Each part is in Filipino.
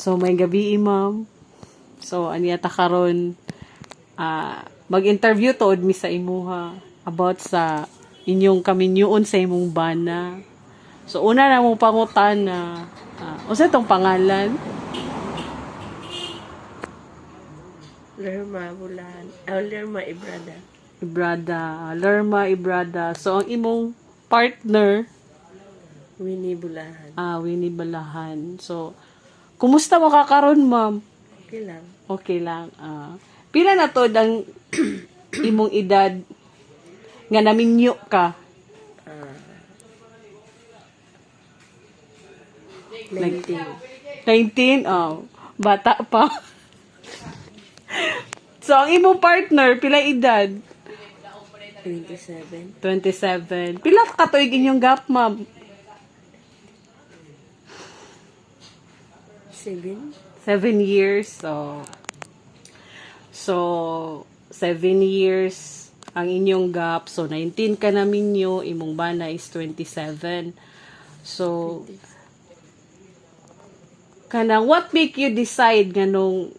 So, may gabi, ma'am. So, aniya ta karon mag-interview to mi sa imuha about sa inyong kaminyuon sa imong bana. So, una na mong pangutan na unsa tong pangalan? Lerma Bulan. Lerma Ibrada. Lerma Ibrada. So, ang imong partner, Winnie Bulahan. Winnie Balahan. So, kumusta mo ka karon, ma'am? Okay lang. Okay lang. Pila na to ang imong edad nga naminyo ka? 19. 19? Oh, bata pa. So, ang imong partner, pila edad? 27. 27. Pila ka tuig inyong gap, ma'am? 7. 7 years. So 7 years ang inyong gap. So, 19 ka namin nyo. Imong bana is 27. So, kanang what make you decide nga nung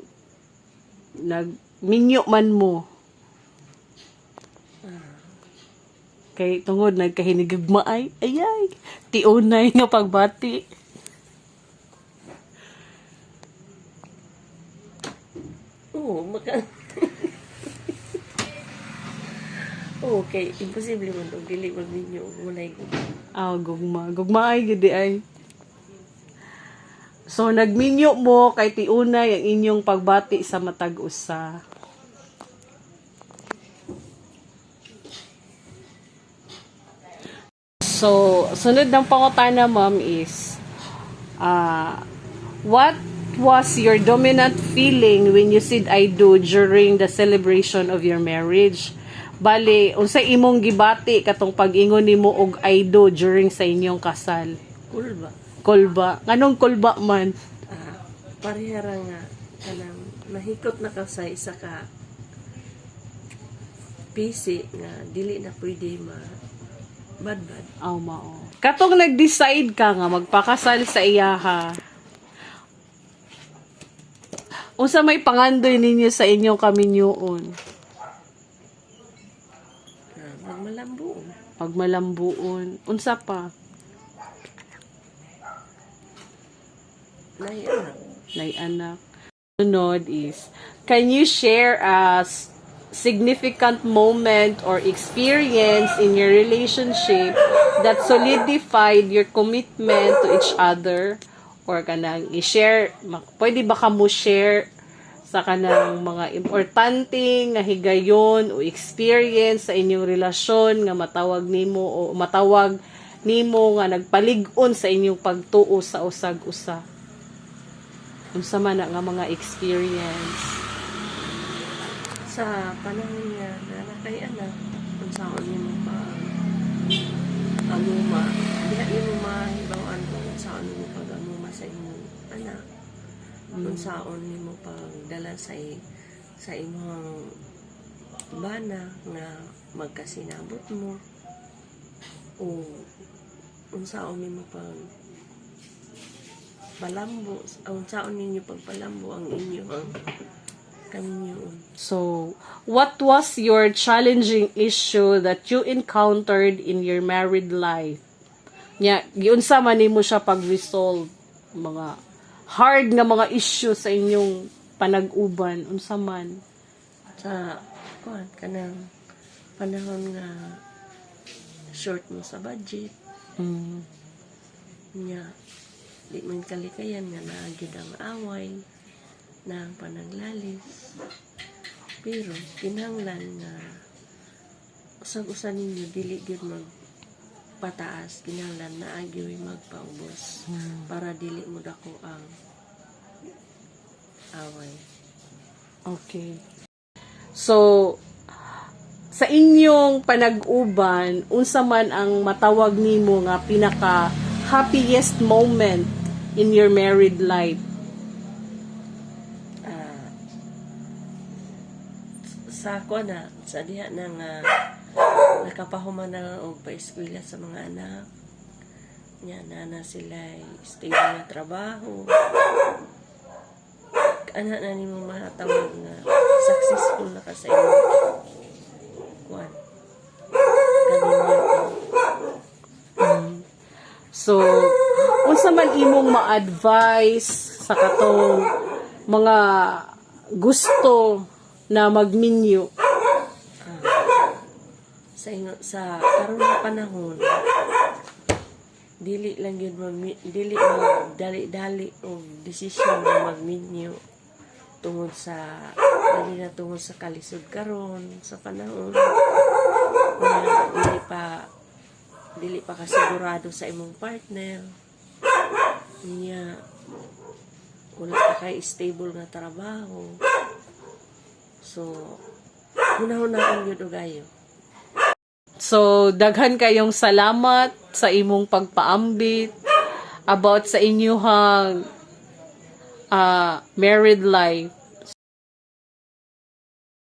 nagminyo man mo? Kay tungod nagkahinigugma ay tiunay nga pagbati. Oo, okay, imposible man itong dili magninyo. Walay ko. Gugma ay gidi ay. So nagminyo mo kay tiunay ang inyong pagbati sa matag usa. So, sunod ng pangutana, ma'am, is, what was your dominant feeling when you said I do during the celebration of your marriage? Bale, unsay imong gibati katong pag-ingon nimo og I do during sa inyong kasal? Kulba. Kulba. Anong kulba man? Parehara nga. Kanang mahikot na ka sa isa ka PC nga dili na pwede badbad. Mao. Katong nag-decide ka nga magpakasal sa iyaha, unsa may pangandoy ninyo sa inyong kaminyuon? Magmalambuon. Pagmalambuon. Unsa pa? Nay anak. Sunod is, can you share a significant moment or experience in your relationship that solidified your commitment to each other? Or kanang i-share, pwede ba ka mo share sa kanang mga importante nga higayon o experience sa inyong relasyon nga matawag nimo nga nagpalig-on sa inyong pagtuo sa usag-usa? Unsa man na nga mga experience? Sa panahon nga nakay anak, kung saan nimo pa amuma, diha nimo mahibaw-an kung saan nimo pag-amuma sa imong anak, kung saan nimo pagdala sa imong bana nga magkasinabot mo, o kung saan nimo palambo, kung saan ninyo pagpalambo ang inyong kaminyuon. So, what was your challenging issue that you encountered in your married life? Giunsa man nimo siya pag-resolve mga hard nga mga issue sa inyong panag-uban, unsa man? Sa kanang panahon nga short mo sa budget. Nya di man kalikayan nga naagid ang away ng panaglalis, pero kinahanglan nga usag-usa ninyo dili gyud magpataas, kinahanglan naagyoy magpaubos para dili mo dako ang away. Okay. So, sa inyong panag-uban, unsa man ang matawag nimo nga pinaka happiest moment in your married life? Sa diha na nga nakapahuman na og pa-eskwela sa mga anak, nya na sila stable na trabaho, ana na nimo matawag nga successful na ka sa imo kuan kaninyo. So, unsa man imong ma-advise sa katong mga gusto na magminyo? Sa karon nga panahon, dili lang yun dili magdali-dali og desisyon na magminyo tungod sa tungod sa kalisod karon sa panahon. Kaya dili pa kasigurado sa imong partner. Niya wala pa kay stable nga trabaho. So, hunahunaan yun og ayo. So, daghan kayong salamat sa imong pagpaambit about sa inyong married life.